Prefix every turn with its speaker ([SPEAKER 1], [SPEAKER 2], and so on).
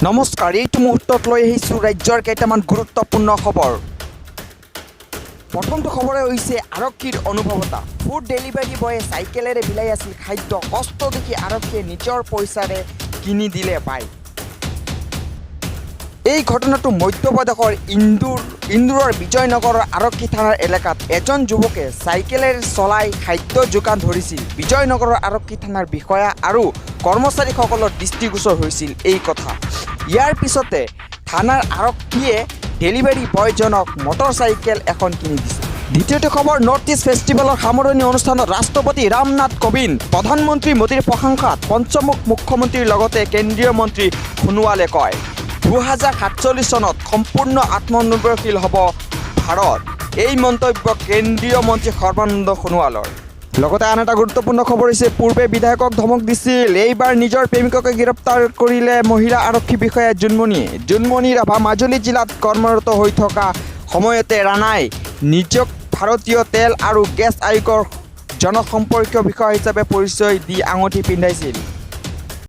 [SPEAKER 1] নমস্কাৰ, এইটো মুহূৰ্তত লৈ আহিছোঁ ৰাজ্যৰ কেইটামান গুৰুত্বপূৰ্ণ খবৰ। প্ৰথমটো খবৰে হৈছে আৰক্ষীৰ অনুভৱতা। ফুড ডেলিভাৰী বয়ে চাইকেলেৰে বিলাই আছিল খাদ্য। কষ্ট দেখি আৰক্ষীয়ে নিজৰ পইচাৰে কিনি দিলে পায়। এই ঘটনাটো মধ্যপ্ৰদেশৰ ইন্দোৰৰ বিজয়নগৰৰ আৰক্ষী থানাৰ এলেকাত এজন যুৱকে চাইকেলেৰে চলাই খাদ্য যোগান ধৰিছিল। বিজয়নগৰৰ আৰক্ষী থানাৰ বিষয়া আৰু কৰ্মচাৰীসকলৰ দৃষ্টিগোচৰ হৈছিল এই কথা। ইয়াৰ পিছতে থানাৰ আৰক্ষীয়ে ডেলিভাৰী বয়জনক মটৰচাইকেল এখন কিনি দিছে। দ্বিতীয়টো খবৰ, নৰ্থ ইষ্ট ফেষ্টিভেলৰ সামৰণি অনুষ্ঠানত ৰাষ্ট্ৰপতি ৰামনাথ কোবিন্দ, প্ৰধানমন্ত্ৰী মোদীৰ প্ৰশংসাত পঞ্চমুখ মুখ্যমন্ত্ৰীৰ লগতে কেন্দ্ৰীয় মন্ত্ৰী সোণোৱালে কয়, 2047 চনত সম্পূৰ্ণ আত্মনিৰ্ভৰশীল হ'ব ভাৰত। এই মন্তব্য কেন্দ্ৰীয় মন্ত্ৰী সৰ্বানন্দ সোণোৱালৰ। লগতে আন এটা গুৰুত্বপূৰ্ণ খবৰ হৈছে, পূৰ্বে বিধায়কক ধমক দিছিল, এইবাৰ নিজৰ প্ৰেমিককে গ্ৰেপ্তাৰ কৰিলে মহিলা আৰক্ষী বিষয়া জোনমণিয়ে। জোনমণি ৰাভা মাজুলী জিলাত কৰ্মৰত হৈ থকা সময়তে ৰাণাই নিজক ভাৰতীয় তেল আৰু গেছ আয়োগৰ জনসম্পৰ্কীয় বিষয়া হিচাপে পৰিচয় দি আঙুঠি পিন্ধাইছিল।